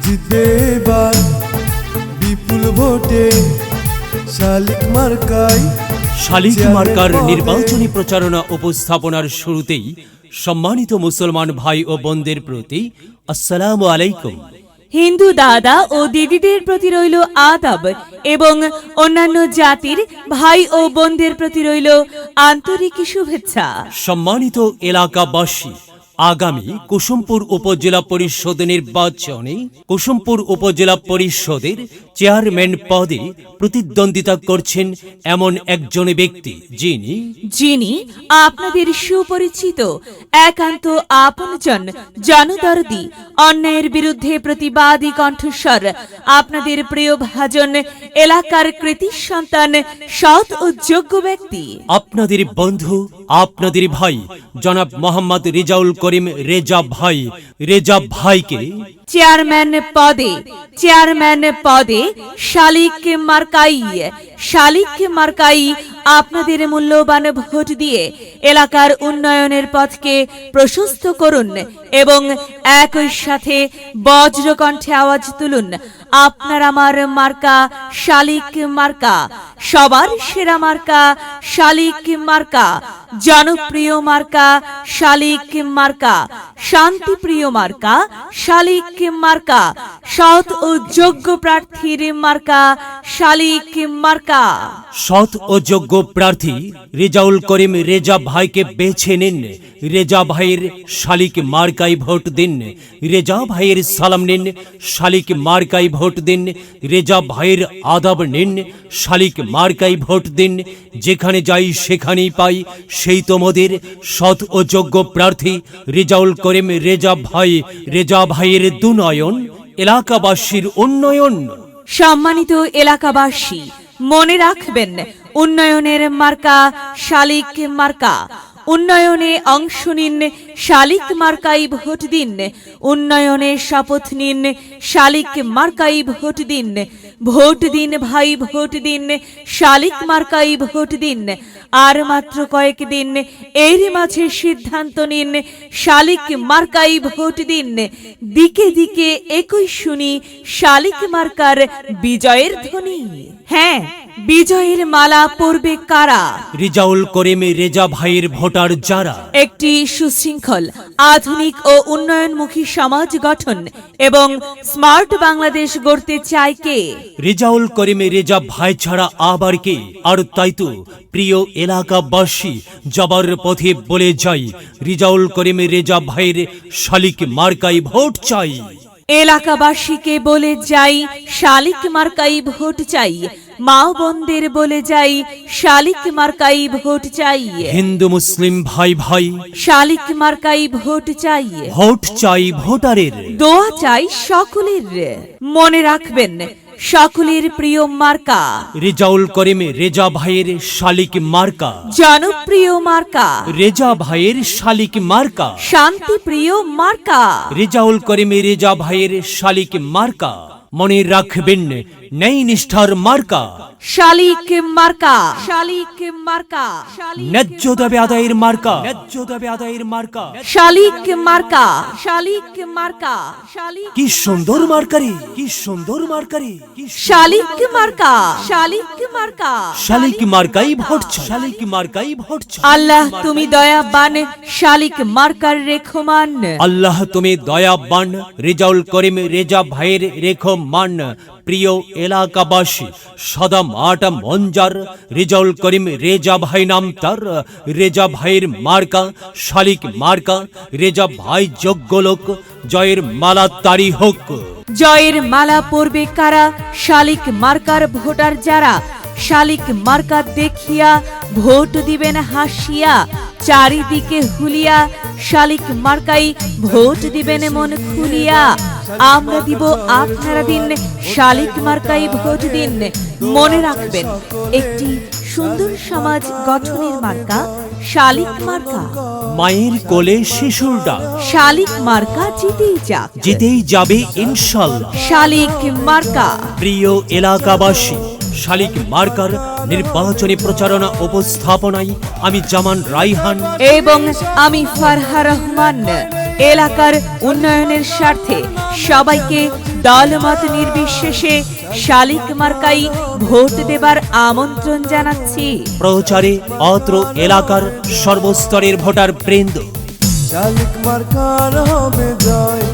জিতবে এবার বিপুল ভোটে শালিক মার্কাই। শালিক মার্কার নির্বাচনী প্রচারণা উপস্থাপনার শুরুতেই সম্মানিত মুসলমান ভাই ও বোনদের প্রতি আসসালামু আলাইকুম। হিন্দু দাদা ও দিদিদের প্রতি রইল আদাব এবং অন্যান্য জাতির ভাই ও বোনদের প্রতি রইল আন্তরিক শুভেচ্ছা। সম্মানিত এলাকাবাসী, আগামী কুসুমপুর উপজেলা পরিষদ নির্বাচনে কুসুমপুর উপজেলা পরিষদের চেয়ারম্যান পদে প্রতিদ্বন্দ্বিতা করছেন এমন একজন ব্যক্তি যিনি আপনাদের সুপরিচিত, একান্ত আপনজন, জনদরদি, অন্যায়ের বিরুদ্ধে প্রতিবাদী কণ্ঠস্বর, আপনাদের প্রিয় ভাজন, এলাকার কৃতি সন্তান, সৎ ও যোগ্য ব্যক্তি, আপনাদের বন্ধু, আপনাদের ভাই জনাব মোহাম্মদ রেজাউল করিম রেজা ভাইকে চেয়ারম্যান পদে শালিক মার্কাই আপনাদের মূল্যবান ভোট দিয়ে এলাকার উন্নয়নের পথকে প্রশস্ত করুন এবং একই সাথে বজ্রকণ্ঠে আওয়াজ তুলুন, আপনার আমার মার্কা শালিক মার্কা, সবার সেরা মার্কা শালিক মার্কা, জনপ্রিয় মার্কা শালিক মার্কা, শান্তিপ্রিয় মার্কা শালিক মার্কা, সৎ ও যোগ্য প্রার্থীর মার্কা শালিক মার্কা। সৎ ও যোগ্য প্রার্থী রেজাউল করিম রেজা ভাইকে বেছে নিন। রেজা ভাইয়ের শালিক মার্কাই ভোট দিন। রেজা ভাইয়ের সালাম নিন, শালিক মার্কাই ভোট দিন। রেজা ভাইয়ের আদাব নিন, শালিক মার্কাই ভোট দিন। যেখানে যাই সেখানেই পাই সেই তোমাদের সৎ ও যোগ্য প্রার্থী রেজাউল করিম রেজা ভাইয়ের দুনয়ন, এলাকাবাসীর উন্নয়ন। সম্মানিত এলাকাবাসী, মনে রাখবেন, উন্নয়নের মার্কা শালিক মার্কা। উন্নয়নে অংশ নিন, শালিক মার্কাই ভোট দিন। উন্নয়নে শপথ নিন, শালিক মার্কাই ভোট দিন। ভোট দিন ভাই, ভোট দিন, শালিক মার্কাই ভোট দিন। আর মাত্র কয়েকদিন, এর মাঝে সিদ্ধান্ত নিন, শালিক মার্কাই ভোট দিন। দিকে দিকে একই শুনি শালিক মার্কার বিজয়ের ধ্বনি। হ্যাঁ, বিজয়ের মালা পরবে কারা? রেজাউল করিম রেজা ভাইয়ের ভোটার যারা একটি সুশৃঙ্খল, আধুনিক ও উন্নয়নমুখী সমাজ গঠন এবং স্মার্ট বাংলাদেশ গড়তে চায় কে? রেজাউল করিম রেজা ভাই ছাড়া আবার কে? আর তাই তো প্রিয় এলাকাবাসী, যাবার পথে বলে যাই, রেজাউল করিম রেজা ভাইয়ের শালিক মার্কাই ভোট চাই। এলাকাবাসীকে বলে যাই, শালিক মার্কাই ভোট চাই। মা বোনদের বলে যাই, শালিক মার্কাই ভোট চাই। হিন্দু মুসলিম ভাই শালিক মার্কাই ভোট চাই। ভোট চাই ভোটারের, দোয়া চাই সকলের। মনে রাখবেন, সকলের প্রিয় মার্কা রেজাউল করিম রেজা ভাইয়ের শালিক মার্কা, জনপ্রিয় মার্কা রেজা ভাইয়ের শালিক মার্কা, শান্তিপ্রিয় মার্কা রেজাউল করিম রেজা ভাইয়ের শালিক মার্কা। মনে রাখবেন, ন্যায় নিষ্ঠার মার্কা শালিক মার্কা। ন্যায্য দাবি আদায়ের মার্কা শালিক মার্কা। কি সুন্দর মার্কারি, শালিক মার্কা। শালিক মার্কাই ভোট চাই। আল্লাহ তুমি দয়াবান, শালিক মার্কার রেখমান। আল্লাহ তুমি দয়াবান, রেজাউল করিম রেজা ভাইয়ের রেখমান। প্রিয় এলাকাবাসী, সদা মাটা মঞ্জার রেজাউল করিম রেজা ভাই নাম তার। রেজা ভাইয়ের মার্কা শালিক মার্কা। রেজা ভাই যোগ্য লোক, জয়ের মালা তারি হোক। জয়ের মালা পরবে কারা? শালিক মার্কার ভোটার যারা। শালিক মার্কা দেখিয়া ভোট দিবেন হাসিয়া, চারিদিকে হুলিয়া শালিক মার্কাই ভোট দিবেন মন খুলিয়া। আমরা দিব, আপনারা দিন, শালিক মার্কাই ভোট দিন। মনে রাখবেন, একটি সুন্দর সমাজ গঠনের মার্কা শালিক মার্কা। মায়ের কোলে শিশুর ডাক, শালিক মার্কা জিতেই যাবে ইনশাল্লাহ। শালিক মার্কা। প্রিয় এলাকাবাসী, শালিক মার্কার নির্বাচনী প্রচারণা উপস্থাপনায় আমি জামান রাইহান এবং আমি ফারহা রহমান। এলাকার উন্নয়নের স্বার্থে সবাইকে দলমত নির্বিশেষে শালিক মার্কাই ভোট দেবার আমন্ত্রণ জানাচ্ছি। প্রচারে অত্র এলাকার সর্বস্তরের ভোটার বৃন্দ। শালিক মার্কার হবে জয়,